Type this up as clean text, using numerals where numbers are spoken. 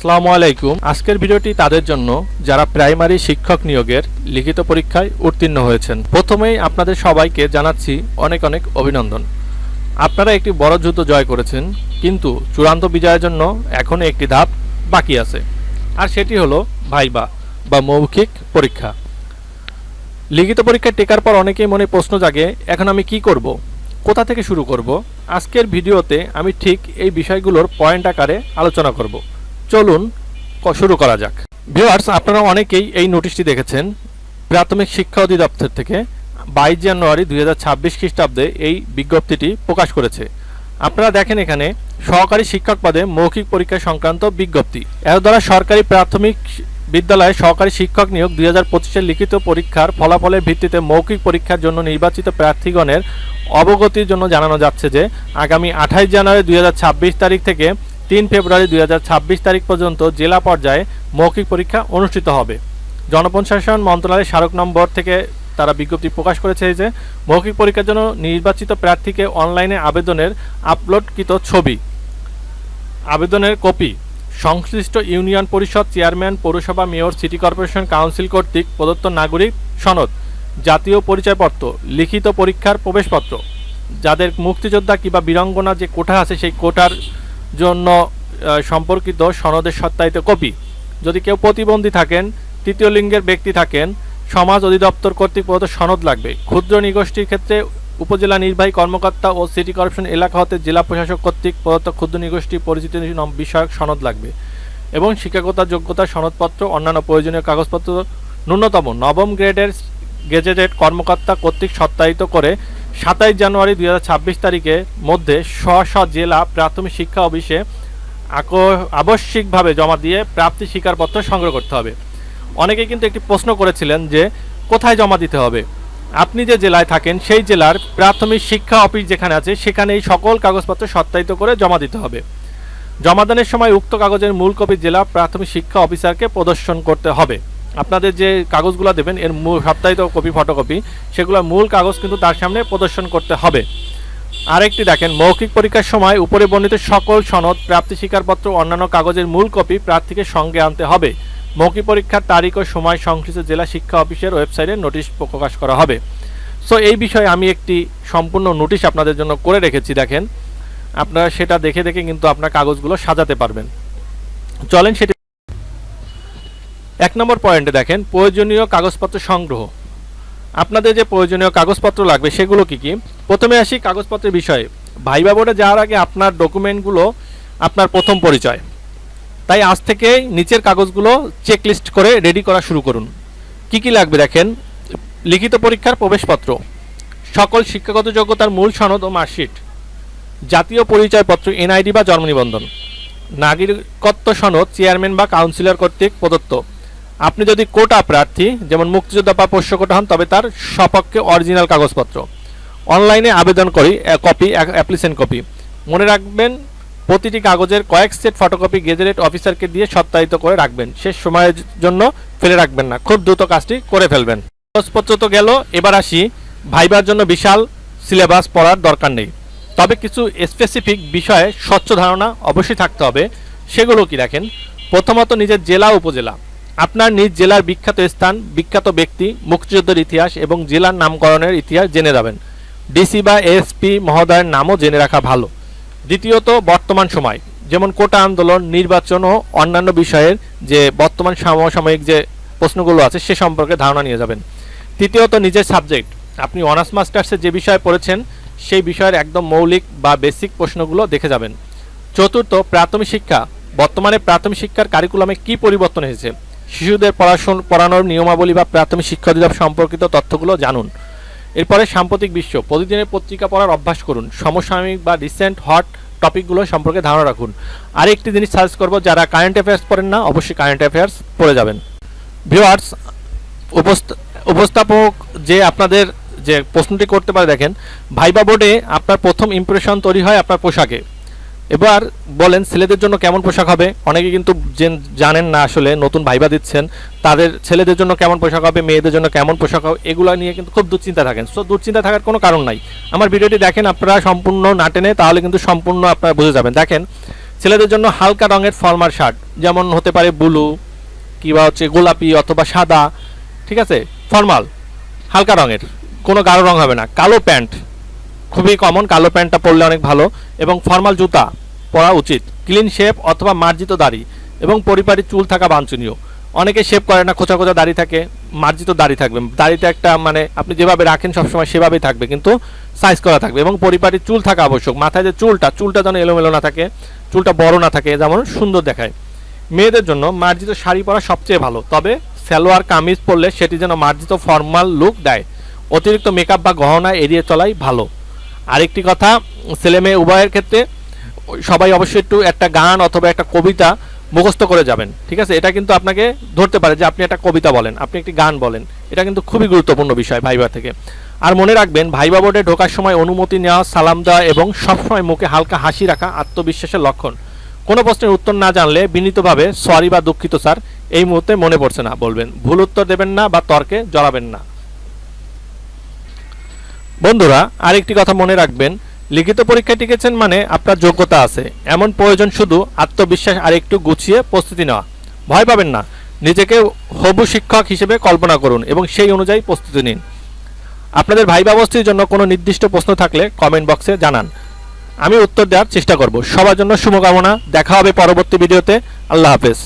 আসসালামু আলাইকুম। আজকের ভিডিওটি তাদের জন্য যারা প্রাইমারি শিক্ষক নিয়োগের লিখিত পরীক্ষায় উত্তীর্ণ হয়েছেন। প্রথমেই আপনাদের সবাইকে জানাচ্ছি অনেক অনেক অভিনন্দন। আপনারা একটি বড় যুদ্ধ জয় করেছেন, কিন্তু চূড়ান্ত বিজয়ের জন্য এখনও একটি ধাপ বাকি আছে, আর সেটি হলো ভাইবা বা মৌখিক পরীক্ষা। লিখিত পরীক্ষায় টেকার পর অনেকেই মনে প্রশ্ন জাগে, এখন আমি কি করব, কোথা থেকে শুরু করব। আজকের ভিডিওতে আমি ঠিক এই বিষয়গুলোর পয়েন্ট আকারে আলোচনা করব। চলুন শুরু করা যাক। ভিউয়ার্স, আপনারা অনেকেই এই নোটিশটি দেখেছেন। প্রাথমিক শিক্ষা অধিদপ্তর থেকে 22 জানুয়ারি 2026 খ্রিস্টাব্দে এই বিজ্ঞপ্তিটি প্রকাশ করেছে। আপনারা দেখেন এখানে সহকারী শিক্ষক পদে মৌখিক পরীক্ষা সংক্রান্ত বিজ্ঞপ্তি। এর দ্বারা সরকারি প্রাথমিক বিদ্যালয়ে সহকারী শিক্ষক নিয়োগ 2025-এর লিখিত পরীক্ষার ফলাফলের ভিত্তিতে মৌখিক পরীক্ষার জন্য নির্বাচিত প্রার্থীগণের অবগতির জন্য জানানো যাচ্ছে যে আগামী 28 জানুয়ারি 2026 তারিখ থেকে 3 ফেব্রুয়ারি 2026 তারিখ পর্যন্ত জেলা পর্যায়ে মৌখিক পরীক্ষা অনুষ্ঠিত হবে। জনপ্রশাসন মন্ত্রণালয়ের স্মারক নম্বর থেকে তারা বিজ্ঞপ্তি প্রকাশ করেছে যে মৌখিক পরীক্ষার জন্য নির্বাচিত প্রার্থীকে অনলাইনে আবেদনের আপলোডকৃত ছবি, আবেদনের কপি, সংশ্লিষ্ট ইউনিয়ন পরিষদ চেয়ারম্যান, পৌরসভা, মেয়র, সিটি কর্পোরেশন কাউন্সিল কর্তৃক প্রদত্ত নাগরিক সনদ, জাতীয় পরিচয়পত্র, লিখিত পরীক্ষার প্রবেশপত্র, যাদের মুক্তিযোদ্ধা কিংবা বীরাঙ্গনা যে কোটা আছে সেই কোটার জন্য সম্পর্কিত সনদের সত্যায়িত কপি, যদি কেউ প্রতিবন্ধী থাকেন, তৃতীয় লিঙ্গের ব্যক্তি থাকেন, সমাজ অধিদপ্তর কর্তৃক প্রদত্ত সনদ লাগবে। ক্ষুদ্র নৃগোষ্ঠীর ক্ষেত্রে উপজেলা নির্বাহী কর্মকর্তা ও সিটি কর্পোরেশন এলাকা হতে জেলা প্রশাসক কর্তৃক প্রদত্ত ক্ষুদ্র নৃগোষ্ঠী পরিচিতি বিষয়ক সনদ লাগবে এবং শিক্ষাগত যোগ্যতা সনদপত্র, অন্যান্য প্রয়োজনীয় কাগজপত্র ন্যূনতম নবম গ্রেডের গেজেটেড কর্মকর্তা কর্তৃক সত্যায়িত করে 27 জানুয়ারি 2026 তারিখের মধ্যে স্ব জেলা প্রাথমিক শিক্ষা অফিসে আবশ্যিকভাবে জমা দিয়ে প্রাপ্তি স্বীকারপত্র সংগ্রহ করতে হবে। অনেকেই কিন্তু একটি প্রশ্ন করেছিলেন যে কোথায় জমা দিতে হবে। আপনি যে জেলায় থাকেন সেই জেলার প্রাথমিক শিক্ষা অফিস যেখানে আছে সেখানেই সকল কাগজপত্র সত্যায়িত করে জমা দিতে হবে। জমাদানের সময় উক্ত কাগজের মূল কপি জেলা প্রাথমিক শিক্ষা অফিসারকে প্রদর্শন করতে হবে। আপনাদের যে কাগজগুলো দেবেন এর সত্যায়িত কপি, ফটোকপি, সেগুলো মূল কাগজ কিন্তু তার সামনে প্রদর্শন করতে হবে। আরেকটি দেখেন, মৌখিক পরীক্ষার সময় উপরে বর্ণিত সকল সনদ, প্রাপ্তি স্বীকারপত্র, অন্যান্য কাগজের মূল কপি প্রার্থীকে সঙ্গে আনতে হবে। মৌখিক পরীক্ষার তারিখ ও সময় সংশ্লিষ্ট জেলা শিক্ষা অফিসের ওয়েবসাইটে নোটিশ প্রকাশ করা হবে। সো এই বিষয়ে আমি একটি সম্পূর্ণ নোটিশ আপনাদের জন্য করে রেখেছি। দেখেন, আপনারা সেটা দেখে দেখে কিন্তু আপনার কাগজগুলো সাজাতে পারবেন। চলেন সেটি। 1 নম্বর পয়েন্টে দেখেন, প্রয়োজনীয় কাগজপত্র সংগ্রহ। আপনাদের যে প্রয়োজনীয় কাগজপত্র লাগবে সেগুলো কি কি। প্রথমে আসি কাগজপত্রের বিষয়ে। ভাইবা বোর্ডে যাওয়ার আগে আপনার ডকুমেন্টগুলো আপনার প্রথম পরিচয়, তাই আজ থেকে নিচের কাগজগুলো চেকলিস্ট করে রেডি করা শুরু করুন। কি কি লাগবে দেখেন, লিখিত পরীক্ষার প্রবেশপত্র, সকল শিক্ষাগত যোগ্যতার মূল সনদ ও মার্কশিট, জাতীয় পরিচয়পত্র এনআইডি বা জন্ম নিবন্ধন, নাগরিকত্ব সনদ চেয়ারম্যান বা কাউন্সিলর কর্তৃক প্রদত্ত। আপনি যদি কোটা প্রার্থী যেমন মুক্তিযোদ্ধা বা পোষ্য কোটা হন তবে তার সপক্ষে অরিজিনাল কাগজপত্র, অনলাইনে আবেদন করি কপি, অ্যাপ্লিকেশন কপি। মনে রাখবেন প্রতিটি কাগজের কয়েক সেট ফটোকপি গেজেটেড অফিসারকে দিয়ে সত্যায়িত করে রাখবেন। শেষ সময়ের জন্য ফেলে রাখবেন না, খুব দ্রুত কাজটি করে ফেলবেন। কাগজপত্র তো গেল, এবার আসি ভাইবার জন্য বিশাল সিলেবাস পড়ার দরকার নেই, তবে কিছু স্পেসিফিক বিষয়ে স্বচ্ছ ধারণা অবশ্যই থাকতে হবে। সেগুলো কি দেখেন, প্রথমত নিজের জেলা উপজেলা, আপনার নিজ জেলার বিখ্যাত স্থান, বিখ্যাত ব্যক্তি, মুক্তিযুদ্ধের ইতিহাস এবং জেলার নামকরণের ইতিহাস জেনে যাবেন। ডিসি বা এসপি মহোদয়ের নামও জেনে রাখা ভালো। দ্বিতীয়ত বর্তমান সময়, যেমন কোটা আন্দোলন, নির্বাচন ও অন্যান্য বিষয়ের যে বর্তমান সমসাময়িক যে প্রশ্নগুলো আছে সে সম্পর্কে ধারণা নিয়ে যাবেন। তৃতীয়ত নিজের সাবজেক্ট, আপনি অনার্স মাস্টার্সে যে বিষয় পড়েছেন সেই বিষয়ের একদম মৌলিক বা বেসিক প্রশ্নগুলো দেখে যাবেন। চতুর্থ প্রাথমিক শিক্ষা, বর্তমানে প্রাথমিক শিক্ষার কারিকুলামে কি পরিবর্তন এসেছে, শিশুদের পড়ানোর নিয়মাবলী বা প্রাথমিক শিক্ষা অধিদপ্তর সম্পর্কিত তথ্যগুলো জানুন। এরপরে সাম্প্রতিক বিশ্ব, প্রতিদিনের পত্রিকা পড়ার অভ্যাস করুন। সমসাময়িক বা রিসেন্ট হট টপিকগুলো সম্পর্কে ধারণা রাখুন। আরেকটি জিনিস সাজেস্ট করব, যারা কারেন্ট অ্যাফেয়ার্স পড়েন না অবশ্যই কারেন্ট অ্যাফেয়ার্স পড়ে যাবেন। ভিউয়ার্স, উপস্থাপক যে আপনাদের যে প্রশ্নটি করতে পারে, দেখেন ভাইবা বোর্ডে আপনার প্রথম ইমপ্রেশন তৈরি হয় আপনার পোশাকে। এবার বলেন ছেলেদের জন্য কেমন পোশাক হবে। অনেকে কিন্তু জানেন না আসলে নতুন ভাইবা দিচ্ছেন, তাদের ছেলেদের জন্য কেমন পোশাক হবে, মেয়েদের জন্য কেমন পোশাক হবে, এগুলো নিয়ে কিন্তু খুব দুশ্চিন্তা থাকেন। সো দুশ্চিন্তা থাকার কোনো কারণ নাই। আমার ভিডিওটি দেখেন, আপনারা সম্পূর্ণ না টেনে, তাহলে কিন্তু সম্পূর্ণ আপনারা বুঝে যাবেন। দেখেন ছেলেদের জন্য হালকা রঙের ফর্মাল শার্ট, যেমন হতে পারে ব্লু কিংবা হচ্ছে গোলাপি অথবা সাদা, ঠিক আছে, ফর্মাল হালকা রঙের, কোনো গাঢ় রং হবে না। কালো প্যান্ট খুবই কমন, কালো প্যান্টটা পরলে অনেক ভালো, এবং ফর্মাল জুতা পরা উচিত। ক্লিন শেপ অথবা মার্জিত দাড়ি এবং পরিপাটি চুল থাকা বাঞ্ছনীয়। অনেকে শেপ করে না, খোঁচা খোঁচা দাড়ি থাকে, মার্জিত দাড়ি থাকবে, দাড়িতে একটা মানে আপনি যেভাবে রাখেন সবসময় সেভাবেই থাকবে, কিন্তু সাইজ করা থাকবে, এবং পরিপাটি চুল থাকা আবশ্যক। মাথায় যে চুলটা যেন এলোমেলো না থাকে, চুলটা বড় না থাকে, যেমন সুন্দর দেখায়। মেয়েদের জন্য মার্জিত শাড়ি পরা সবচেয়ে ভালো, তবে সালোয়ার কামিজ পরলে সেটি যেন মার্জিত ফর্মাল লুক দেয়। অতিরিক্ত মেকআপ বা গহনা এড়িয়ে চলাই ভালো। আরেকটি কথা, ছেলে মেয়ে উভয়ের ক্ষেত্রে সবাই অবশ্যই একটু একটা গান অথবা একটা কবিতা মুখস্থ করে যাবেন, ঠিক আছে। এটা কিন্তু আপনাকে ধরতে পারে যে আপনি একটা কবিতা বলেন, আপনি একটি গান বলেন, এটা কিন্তু খুবই গুরুত্বপূর্ণ বিষয় ভাইবা থেকে। আর মনে রাখবেন, ভাইবা বোর্ডে ঢোকার সময় অনুমতি নেওয়া, সালাম দেওয়া এবং সবসময় মুখে হালকা হাসি রাখা আত্মবিশ্বাসের লক্ষণ। কোনো প্রশ্নের উত্তর না জানলে বিনীতভাবে সরি বা দুঃখিত স্যার, এই মুহূর্তে মনে পড়ছে না বলবেন। ভুল উত্তর দেবেন না বা তর্কে জড়াবেন না। বন্ধুরা, আরেকটি কথা মনে রাখবেন, লিখিত পরীক্ষায় টিকেছেন মানে আপনার যোগ্যতা আছে, এমন প্রয়োজন শুধু আত্মবিশ্বাস আর একটু গুছিয়ে প্রস্তুতি নেওয়া। ভয় পাবেন না, নিজেকে হবু শিক্ষক হিসেবে কল্পনা করুন এবং সেই অনুযায়ী প্রস্তুতি নিন। আপনাদের ভাইবা বস্তির জন্য কোনো নির্দিষ্ট প্রশ্ন থাকলে কমেন্ট বক্সে জানান, আমি উত্তর দেওয়ার চেষ্টা করব। সবার জন্য শুভকামনা, দেখা হবে পরবর্তী ভিডিওতে। আল্লাহ হাফেজ।